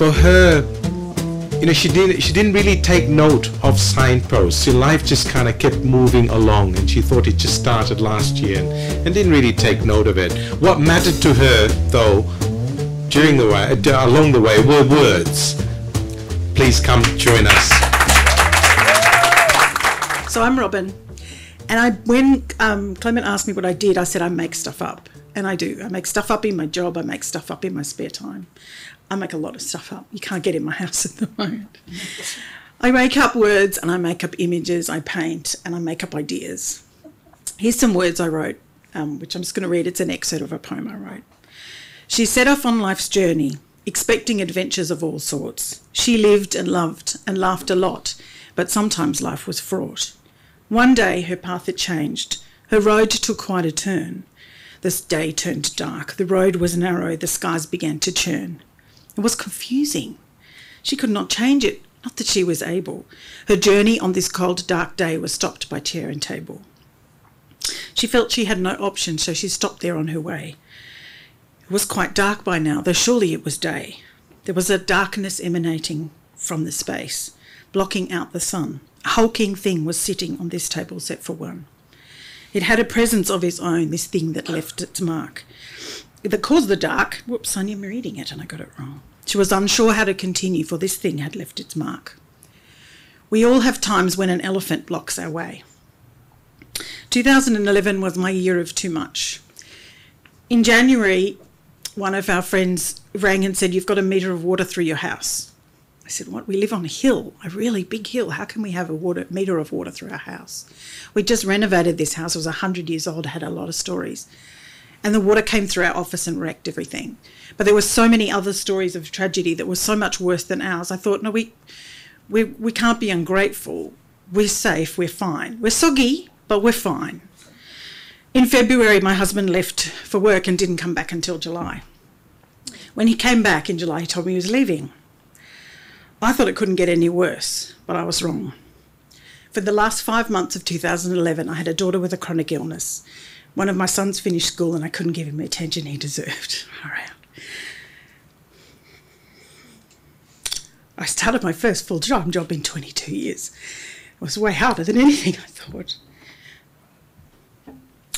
for her, she didn't really take note of signposts. Her life just kind of kept moving along, and she thought it just started last year and didn't really take note of it. What mattered to her, though, along the way, were words. Please come join us. So I'm Robyn, and when Clement asked me what I did, I said I make stuff up, and I do. I make stuff up in my job. I make stuff up in my spare time. I make a lot of stuff up. You can't get in my house at the moment. I make up words and I make up images, I paint, and I make up ideas. Here's some words I wrote, which I'm just going to read. It's an excerpt of a poem I wrote. She set off on life's journey, expecting adventures of all sorts. She lived and loved and laughed a lot, but sometimes life was fraught. One day her path had changed. Her road took quite a turn. This day turned dark. The road was narrow. The skies began to churn. It was confusing. She could not change it, not that she was able. Her journey on this cold, dark day was stopped by chair and table. She felt she had no option, so she stopped there on her way. It was quite dark by now, though surely it was day. There was a darkness emanating from the space, blocking out the sun. A hulking thing was sitting on this table set for one. It had a presence of its own, this thing that left its mark. That caused the dark. Whoops, I'm reading it and I got it wrong. She was unsure how to continue, for this thing had left its mark. We all have times when an elephant blocks our way. 2011 was my year of too much. In January, one of our friends rang and said, "You've got a metre of water through your house." I said, "What? We live on a hill, a really big hill. How can we have a metre of water through our house?" We just renovated this house. It was 100 years old, had a lot of stories. And the water came through our office and wrecked everything. But there were so many other stories of tragedy that were so much worse than ours. I thought, no, we can't be ungrateful. We're safe, we're fine. We're soggy, but we're fine. In February, my husband left for work and didn't come back until July. When he came back in July, he told me he was leaving. I thought it couldn't get any worse, but I was wrong. For the last 5 months of 2011, I had a daughter with a chronic illness. One of my sons finished school and I couldn't give him the attention he deserved. All right. I started my first full-time job in 22 years. It was way harder than anything I thought.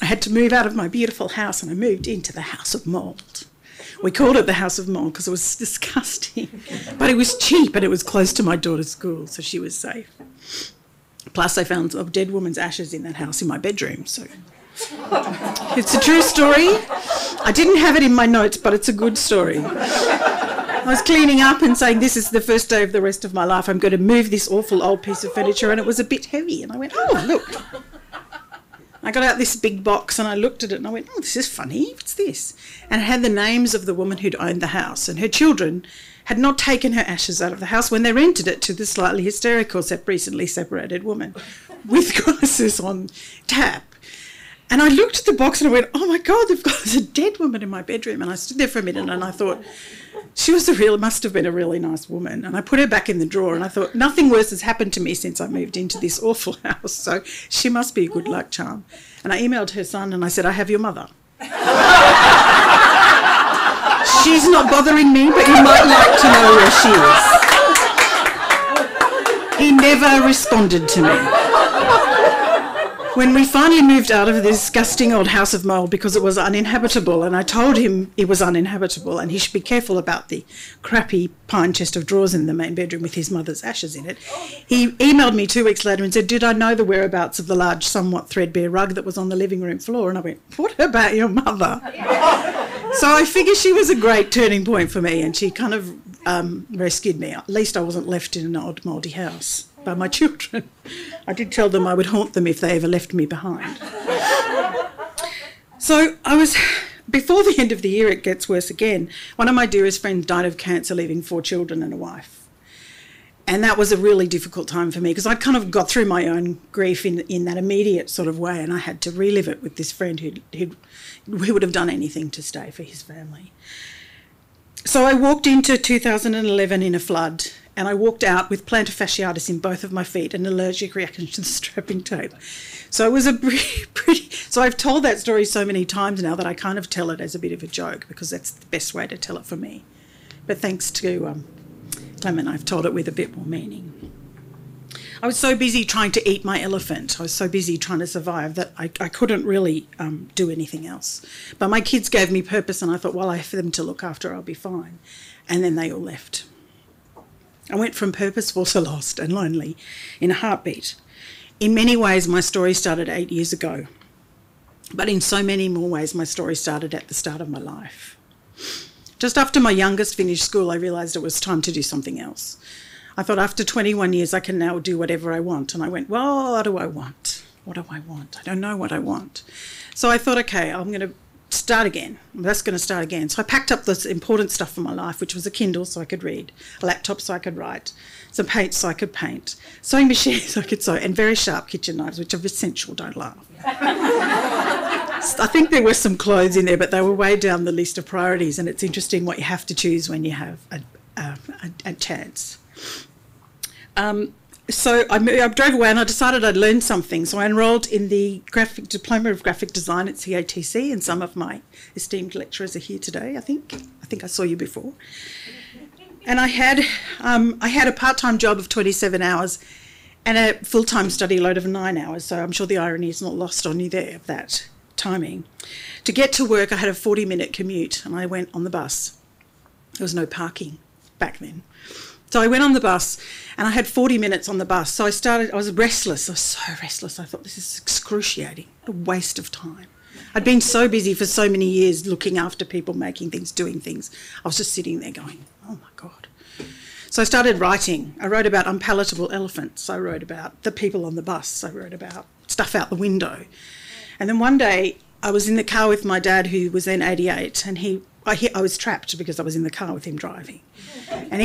I had to move out of my beautiful house and I moved into the house of mould. We called it the house of mould because it was disgusting. But it was cheap and it was close to my daughter's school, so she was safe. Plus I found a dead woman's ashes in that house in my bedroom, so... It's a true story. I didn't have it in my notes, but it's a good story. I was cleaning up and saying, this is the first day of the rest of my life. I'm going to move this awful old piece of furniture, and it was a bit heavy. And I went, oh, look. I got out this big box and I looked at it and I went, oh, this is funny. What's this? And it had the names of the woman who'd owned the house, and her children had not taken her ashes out of the house when they rented it to the slightly hysterical, recently separated woman with glasses on tap. And I looked at the box and I went, oh my God, they've got a dead woman in my bedroom. And I stood there for a minute and I thought, she must have been a really nice woman. And I put her back in the drawer and I thought, nothing worse has happened to me since I moved into this awful house. So she must be a good luck charm. And I emailed her son and I said, I have your mother. She's not bothering me, but you might like to know where she is. He never responded to me. When we finally moved out of this disgusting old house of mould because it was uninhabitable, and I told him it was uninhabitable and he should be careful about the crappy pine chest of drawers in the main bedroom with his mother's ashes in it, he emailed me 2 weeks later and said, did I know the whereabouts of the large, somewhat threadbare rug that was on the living room floor? And I went, what about your mother? So I figure she was a great turning point for me, and she kind of rescued me. At least I wasn't left in an old mouldy house by my children. I did tell them I would haunt them if they ever left me behind. So before the end of the year, it gets worse again. One of my dearest friends died of cancer, leaving 4 children and a wife. And that was a really difficult time for me because I'd kind of got through my own grief in that immediate sort of way, and I had to relive it with this friend who would have done anything to stay for his family. So I walked into 2011 in a flood, and I walked out with plantar fasciitis in both of my feet and an allergic reaction to the strapping tape. So it was a pretty... So I've told that story so many times now that I kind of tell it as a bit of a joke because that's the best way to tell it for me. But thanks to Clement, I've told it with a bit more meaning. I was so busy trying to eat my elephant. I was so busy trying to survive that I couldn't really do anything else. But my kids gave me purpose, and I thought, well, I have them to look after, I'll be fine. And then they all left. I went from purposeful to lost and lonely in a heartbeat. In many ways, my story started 8 years ago. But in so many more ways, my story started at the start of my life. Just after my youngest finished school, I realised it was time to do something else. I thought after 21 years, I can now do whatever I want. And I went, well, what do I want? What do I want? I don't know what I want. So I thought, okay, I'm going to start again. That's going to start again. So I packed up this important stuff for my life, which was a Kindle so I could read, a laptop so I could write, some paint so I could paint, sewing machine so I could sew, and very sharp kitchen knives, which are essential, don't laugh. I think there were some clothes in there, but they were way down the list of priorities, and it's interesting what you have to choose when you have a chance. So I drove away and I decided I'd learn something. So I enrolled in the Diploma of Graphic Design at CATC, and some of my esteemed lecturers are here today, I think. I think I saw you before. And I had a part-time job of 27 hours and a full-time study load of 9 hours, so I'm sure the irony is not lost on you there of that timing. To get to work, I had a 40-minute commute, and I went on the bus. There was no parking back then. So I went on the bus, and I had 40 minutes on the bus. So I was restless. I was so restless. I thought, this is excruciating, a waste of time. I'd been so busy for so many years looking after people, making things, doing things. I was just sitting there going, oh, my God. So I started writing. I wrote about unpalatable elephants. I wrote about the people on the bus. I wrote about stuff out the window. And then one day I was in the car with my dad, who was then 88, and I was trapped because I was in the car with him driving. And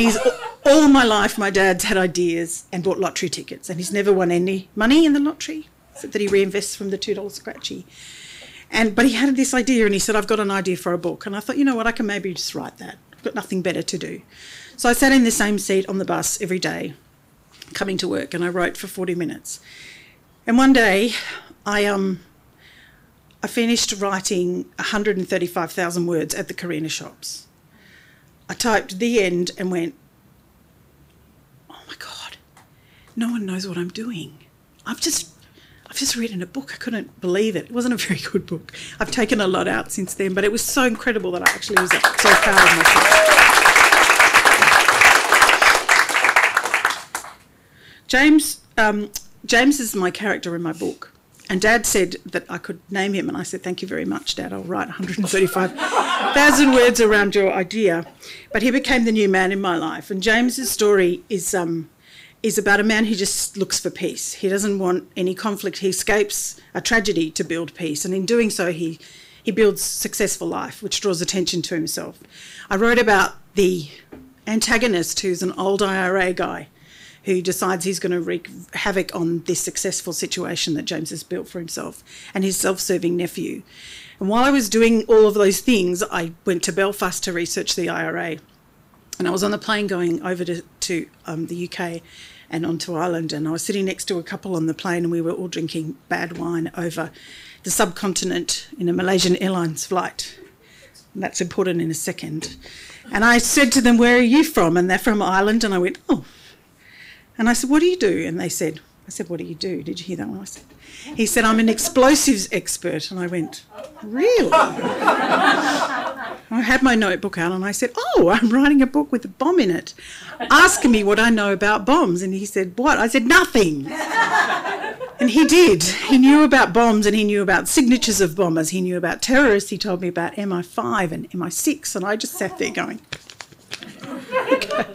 all my life, my dad's had ideas and bought lottery tickets, and he's never won any money in the lottery that he reinvests from the $2 scratchy. But he had this idea, and he said, I've got an idea for a book. And I thought, you know what, I can maybe just write that. I've got nothing better to do. So I sat in the same seat on the bus every day, coming to work, and I wrote for 40 minutes. And one day, I finished writing 135,000 words at the Carina shops. I typed the end and went, oh my God, no one knows what I'm doing. I've just written a book. I couldn't believe it. It wasn't a very good book. I've taken a lot out since then, but it was so incredible that I actually was so proud of myself. James is my character in my book. And Dad said that I could name him, and I said, thank you very much, Dad. I'll write 135,000 words around your idea. But he became the new man in my life. And James's story is about a man who just looks for peace. He doesn't want any conflict. He escapes a tragedy to build peace. And in doing so, he builds successful life, which draws attention to himself. I wrote about the antagonist, who's an old IRA guy, who decides he's going to wreak havoc on this successful situation that James has built for himself, and his self-serving nephew. And while I was doing all of those things, I went to Belfast to research the IRA. And I was on the plane going over to the UK and onto Ireland, and I was sitting next to a couple on the plane, and we were all drinking bad wine over the subcontinent in a Malaysian Airlines flight. And that's important in a second. And I said to them, where are you from? And they're from Ireland. And I went, oh. And I said, what do you do? And I said, what do you do? Did you hear that one? He said, I'm an explosives expert. And I went, really? I had my notebook out and I said, oh, I'm writing a book with a bomb in it. Asking me what I know about bombs. And he said, what? I said, nothing. And he did. He knew about bombs, and he knew about signatures of bombers. He knew about terrorists. He told me about MI5 and MI6. And I just sat there going, okay.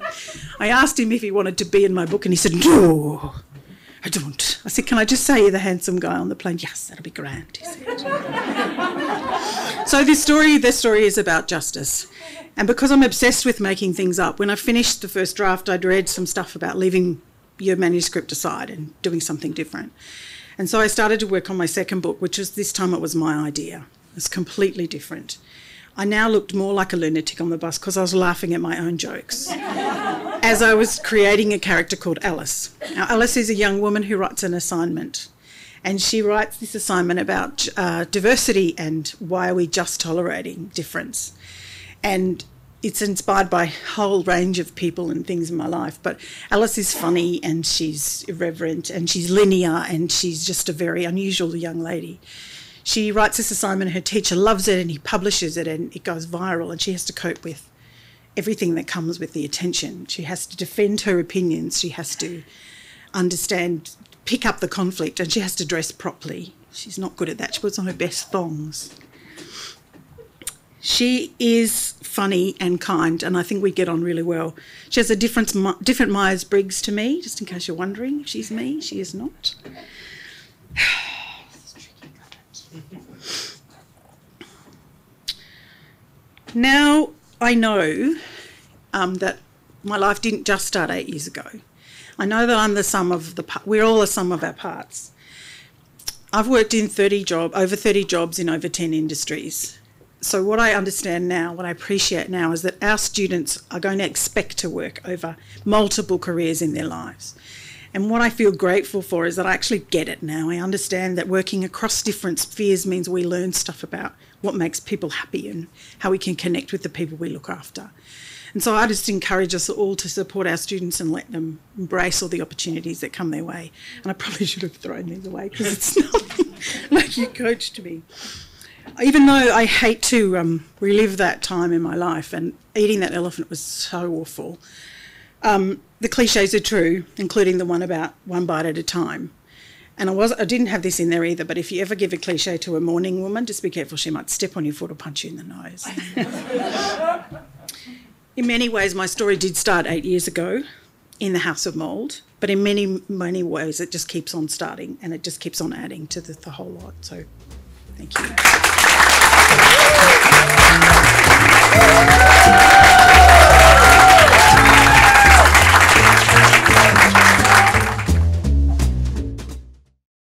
I asked him if he wanted to be in my book, and he said, no, I don't. I said, can I just say you're the handsome guy on the plane? Yes, that'll be grand, he said. So this story is about justice. And because I'm obsessed with making things up, when I finished the first draft, I'd read some stuff about leaving your manuscript aside and doing something different. And so I started to work on my second book, which was, this time it was my idea. It was completely different. I now looked more like a lunatic on the bus because I was laughing at my own jokes as I was creating a character called Alice. Now, Alice is a young woman who writes an assignment, and she writes this assignment about diversity and why are we just tolerating difference. And it's inspired by a whole range of people and things in my life. But Alice is funny and she's irreverent and she's linear and she's just a very unusual young lady. She writes this assignment, her teacher loves it and he publishes it and it goes viral, and she has to cope with everything that comes with the attention. She has to defend her opinions, she has to understand, pick up the conflict, and she has to dress properly. She's not good at that. She puts on her best thongs. She is funny and kind, and I think we get on really well. She has a different Myers-Briggs to me, just in case you're wondering if she's me. She is not. Now I know that my life didn't just start 8 years ago. I know that I'm the sum of we're all the sum of our parts. I've worked in over 30 jobs in over 10 industries. So what I understand now, what I appreciate now, is that our students are going to expect to work over multiple careers in their lives. And what I feel grateful for is that I actually get it now. I understand that working across different spheres means we learn stuff about what makes people happy and how we can connect with the people we look after. And so I just encourage us all to support our students and let them embrace all the opportunities that come their way. And I probably should have thrown these away because it's not like you coached me. Even though I hate to relive that time in my life, and eating that elephant was so awful, the cliches are true, including the one about one bite at a time. And I didn't have this in there either, but if you ever give a cliche to a morning woman, just be careful, she might step on your foot or punch you in the nose. In many ways, my story did start 8 years ago in the House of Mould, but in many, many ways it just keeps on starting and it just keeps on adding to the whole lot. So thank you.